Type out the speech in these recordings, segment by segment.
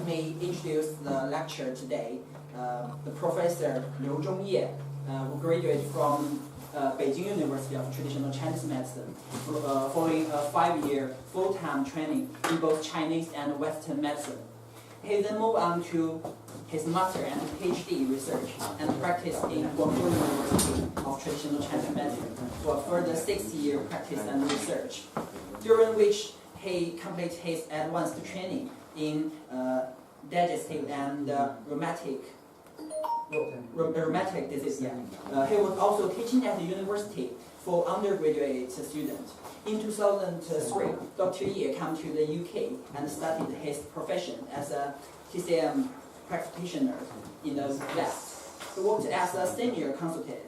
me introduce the lecture today. The Professor Liuzhong, who graduated from Beijing University of Traditional Chinese Medicine, following a 5-year full-time training in both Chinese and Western medicine. He then moved on to his master and PhD research and practice in Guangzhou University of Traditional Chinese Medicine for a further 6-year practice and research, during which he completed his advanced training in digestive and rheumatic disease. He was also teaching at the university for undergraduate students. In 2003, Dr. Ye came to the UK and started his profession as a TCM practitioner in the West. He worked as a senior consultant,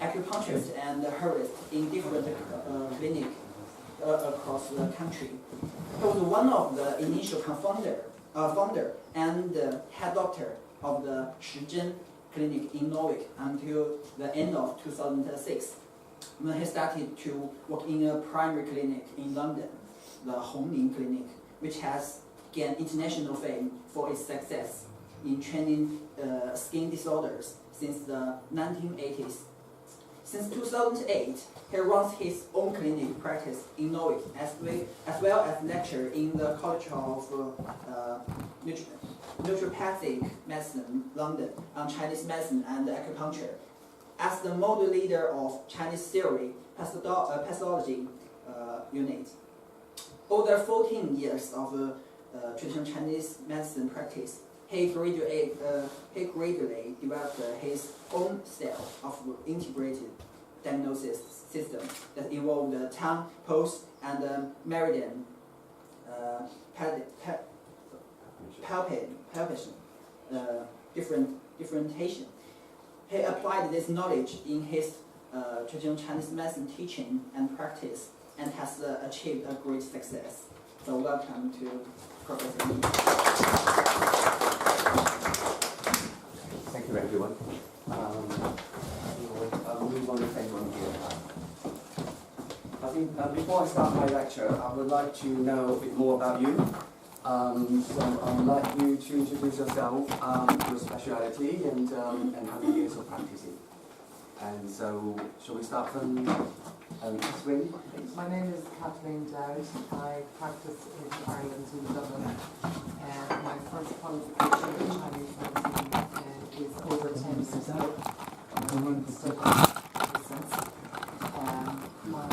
acupuncturist and herbalist in different clinics across the country. He was one of the initial founder and head doctor of the Shizhen Clinic in Norwich until the end of 2006, when he started to work in a primary clinic in London, the Hongning Clinic, which has gained international fame for its success in treating skin disorders since the 1980s. Since 2008, he runs his own clinic practice in Norwich, as well as lecture in the College of Naturopathic Medicine, London, on Chinese medicine and acupuncture. As the model leader of Chinese theory pathology unit. Over 14 years of traditional Chinese medicine practice, he gradually developed his own style of integrated diagnosis system that involved tongue, pulse, and meridian palpation, differentiation. He applied this knowledge in his traditional Chinese medicine teaching and practice and has achieved a great success. So welcome to Professor Li. Thank you, everyone. I'll move on to page 1 here. I think before I start my lecture, I would like to know a bit more about you. So I would like you to introduce yourself, your speciality, and how many years of practicing. And so, shall we start from Catherine, please? My name is Kathleen Dowd. I practice in Ireland, in Dublin. My first qualification in Chinese medicine is over 10 years ago. My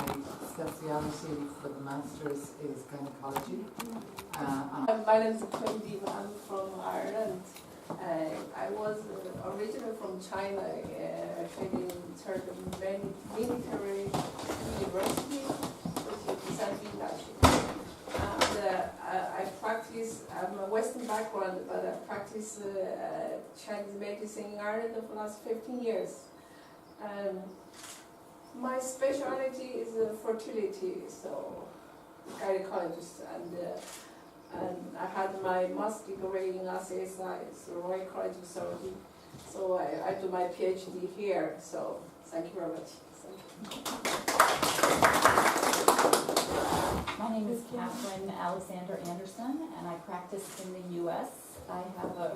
speciality for the Masters is gynecology. My name is Wendy. I'm from Ireland. I was originally from China, training in third military university, which is and I practice. I'm a Western background, but I practice Chinese medicine in Ireland for the last 15 years. My specialty is fertility, so gynecologist, and I had my master's degree in RCSI, so Royal College of Surgery. So I do my PhD here. So thank you very much. My name is Catherine Alexander Anderson, and I practice in the U.S. I have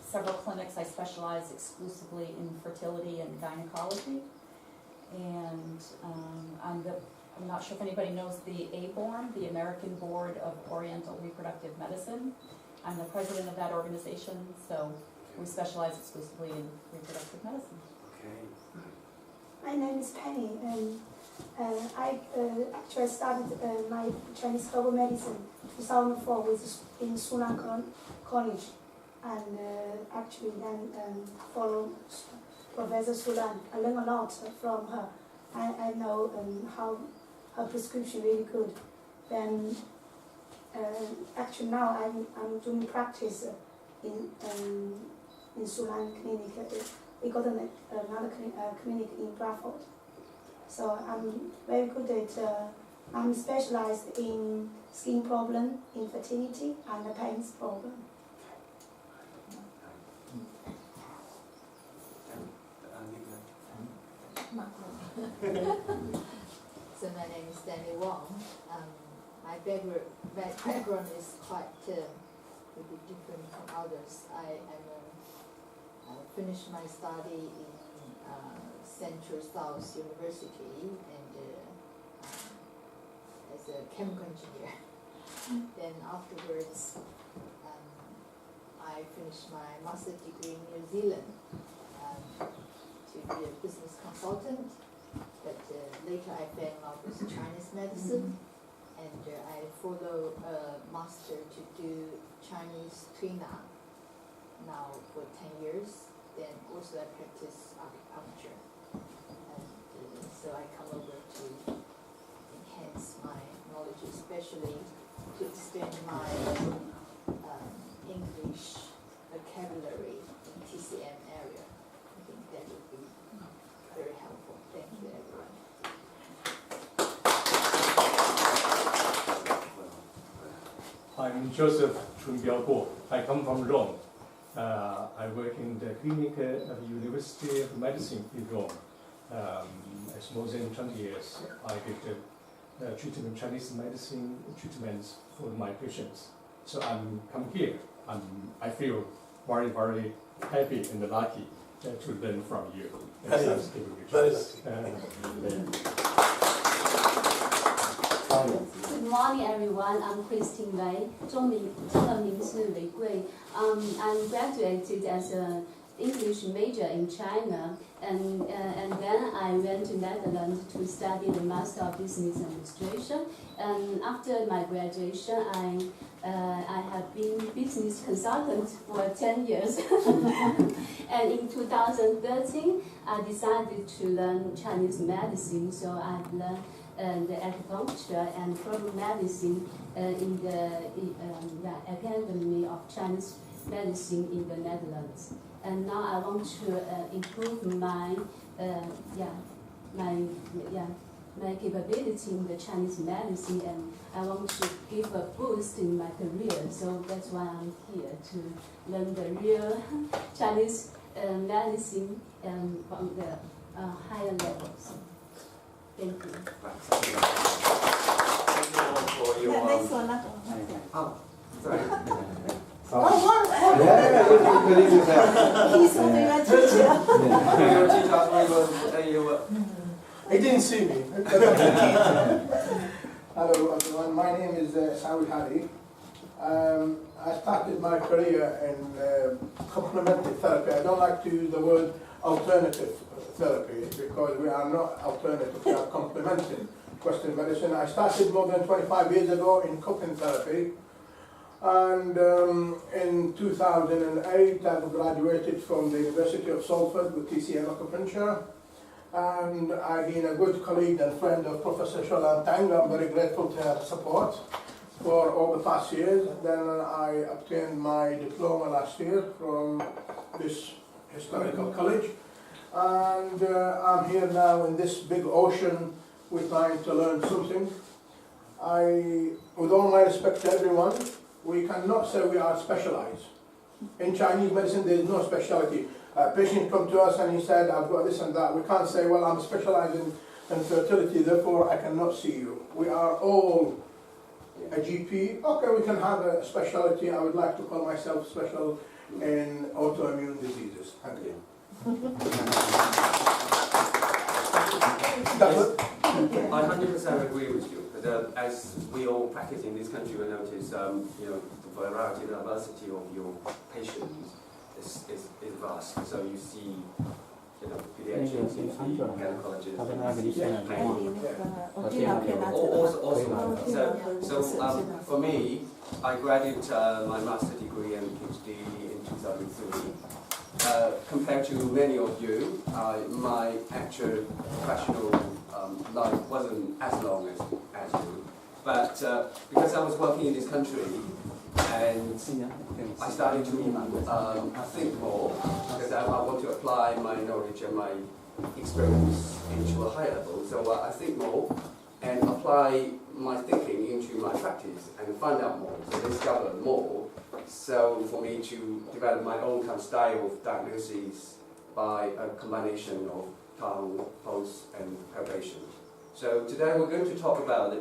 several clinics. I specialize exclusively in fertility and gynecology. And I'm not sure if anybody knows the ABORM, the American Board of Oriental Reproductive Medicine. I'm the president of that organization, so we specialize exclusively in reproductive medicine. Okay. My name is Penny, and I actually started my Chinese herbal medicine in 2004 in Sunan College, and actually then followed Professor Sulan. I learned a lot from her. I know how her prescription really good. Then actually now I'm doing practice in Sulan Clinic. We got another clinic in Bradford. So I'm very good at. I'm specialized in skin problem, infertility, and pains problem. So my name is Stanley Wong. My background is quite maybe different from others. I finished my study in Central South University and as a chemical engineer. Then afterwards, I finished my master's degree in New Zealand to be a business consultant. But later I fell in love with Chinese medicine, and I follow a master to do Chinese tuina now for 10 years. Then also I practice acupuncture, and so I come over to enhance my knowledge, especially to extend my English vocabulary in TCM area. I think that would be very helpful. Thank you, everyone. I'm Joseph Chunbiao. I come from Rome. I work in the clinic of the University of Medicine in Rome. It's more than 20 years. I give treatment, Chinese medicine treatments for my patients. So I'm come here. I feel very, very happy and lucky to learn from you. Very lucky. Good morning, everyone. I'm Christine Wei. 中文名是韦贵. I'm graduated as an English major in China, and then I went to Netherlands to study the Master of Business Administration. And after my graduation, I have been business consultant for 10 years. And in 2013, I decided to learn Chinese medicine, so I've learned the acupuncture and herbal medicine in the Academy of Chinese Medicine in the Netherlands. And now I want to improve my capability in the Chinese medicine, and I want to give a boost in my career. So that's why I'm here to learn the real Chinese medicine from the higher levels. Thank you. Thank you all for your. Next one. Oh, sorry. He's only my teacher. Your teacher, He didn't see me. Hello everyone, my name is Sawi Hari. I started my career in complementary therapy. I don't like to use the word alternative therapy because we are not alternative, we are complementing Western medicine. I started more than 25 years ago in cooking therapy, and in 2008 I graduated from the University of Salford with TCM acupuncture, and I've been a good colleague and friend of Professor Sholan Tang. I'm very grateful to her support for all the past years. Then I obtained my diploma last year from this historical college, and I'm here now in this big ocean. We're trying to learn something. With all my respect to everyone, we cannot say we are specialized. In Chinese medicine, there is no specialty. A patient come to us and he said, I've got this and that. We can't say, well, I'm specialized in fertility, therefore I cannot see you. We are all a GP. Okay, we can have a specialty. I would like to call myself special in autoimmune diseases. Thank you. I 100% agree with you. As we all practice in this country, we notice, the variety, the diversity of your patients is vast. So you see, pediatrics, you see gynecologists, So for me, I graduated my master's degree and PhD in 2003. Compared to many of you, my actual professional life wasn't as long as you. But because I was working in this country, and I started to think more, because I want to apply my knowledge and my experience into a higher level. So I think more and apply my thinking into my practice and find out more, so discover more. So for me to develop my own kind of style of diagnosis by a combination of tongue, pulse, and palpation. So today we're going to talk about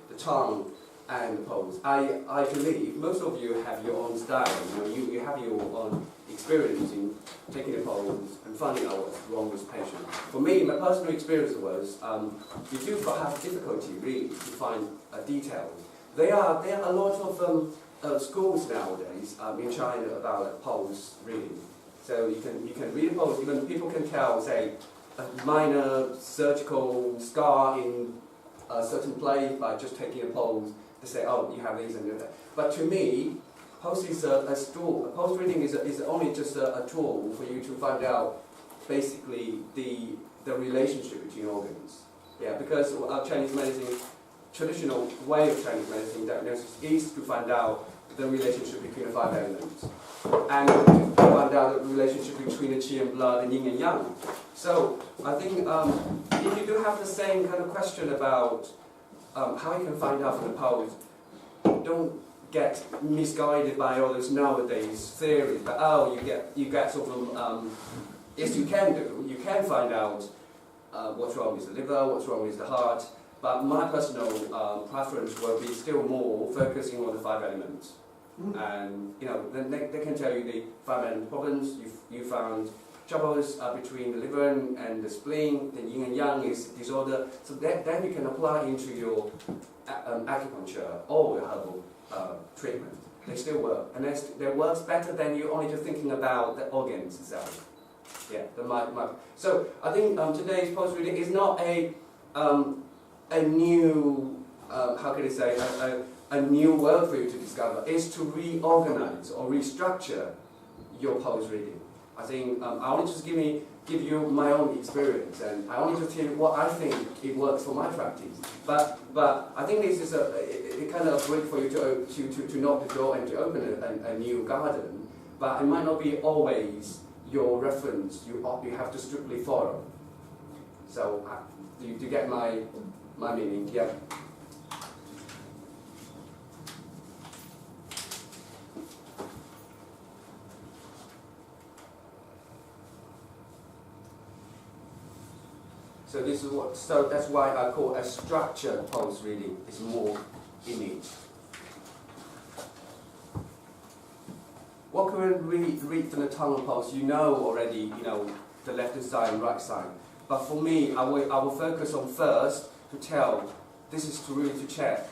the tongue and the pose. I believe most of you have your own style. You have your own experience in taking a pose and finding out what's wrong with the patient. For me, my personal experience was you do have difficulty really to find details. There are a lot of schools nowadays in China about pose reading. So you can read a pose. Even people can tell, say, a minor surgical scar in a certain place by just taking a pose. They say, oh, you have these and that. But to me, pose is a tool. Pose reading is only just a tool for you to find out basically the relationship between organs. Yeah, because our Chinese medicine, traditional way of Chinese medicine diagnosis is to find out the relationship between the 5 elements and to find out the relationship between the qi and blood and yin and yang. So I think if you do have the same kind of question about how you can find out from the pose, don't get misguided by all those nowadays theories. But you get sort of yes, you can do. You can find out what's wrong with the liver, what's wrong with the heart. But my personal preference will be still more focusing on the 5 elements. And then they can tell you the 5 element problems. You found troubles between the liver and the spleen. The yin and yang is disorder. So then you can apply into your acupuncture or your herbal treatment. They still work, and they works better than you only just thinking about the organs itself. Yeah, so I think today's pose reading is not a new how can I say a new world for you to discover. Is to reorganize or restructure your pose reading. I think I only just give you my own experience, and I only just tell you what I think it works for my practice. But I think this is a kind of way for you to knock the door and to open a new garden. But it might not be always your reference. You have to strictly follow. So do you get my meaning? Yeah. So that's why I call a structured pose reading is more innate. What can we read from the tongue pose? You know already, the left side and right side. But for me, I will focus on first to tell. This is to really to check.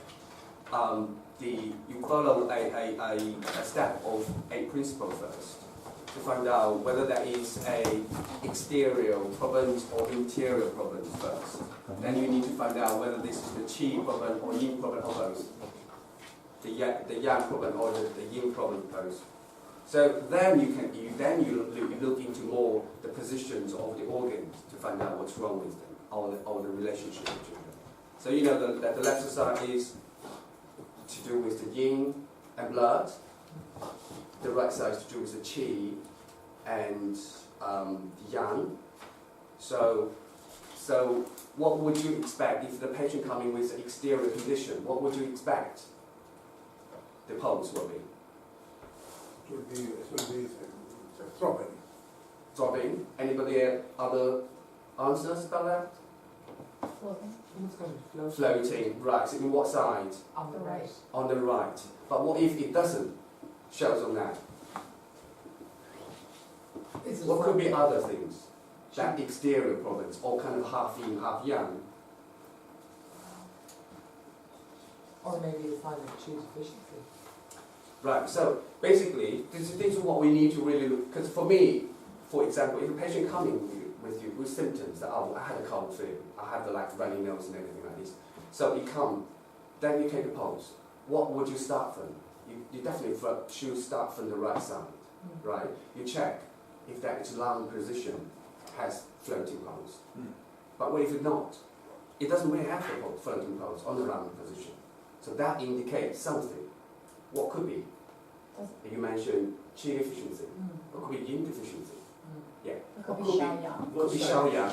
You follow a step of a principle first, to find out whether there is a exterior problems or interior problems first. Then you need to find out whether this is the qi problem or yin problem or both. The yang problem or the yin problem both. So then you look into more the positions of the organs to find out what's wrong with them or the relationship between them. So you know that the left side is to do with the yin and blood. The right side is to do with the qi and the yang. So what would you expect if the patient coming with an exterior condition? What would you expect the pose will be? It would be throbbing. Throbbing. Anybody other answers about that? It's going to float Floating. Right. So in what side? on the right. On the right. But what if it doesn't shows on that? What could be other things? That exterior problems, or kind of half yin, half yang. Or maybe a sign of qi deficiency. Right, so basically, these are what we need to really look, because for me, for example, if a patient coming with you with symptoms that, oh, I had a cold flu, I have the runny nose and everything like this, so you come, then you take a pulse. What would you start from? You definitely should start from the right side, right? You check if that lung position has floating pulse. But what if it's not? It doesn't really have a floating pulse on the lung position. So that indicates something. What could be? You mentioned qi deficiency. What could be yin deficiency? Yeah. It could be Xiaoyang. Could be Xiaoyang.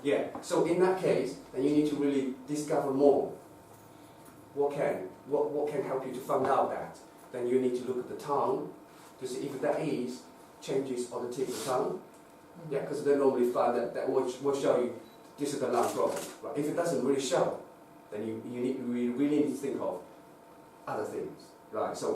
Yeah. So in that case, then you need to really discover more. What can help you to find out that? Then you need to look at the tongue to see if there is changes on the tip of the tongue. Yeah, because they normally find that will show you this is the lung problem. Right? If it doesn't really show, then we really need to think of other things, right? So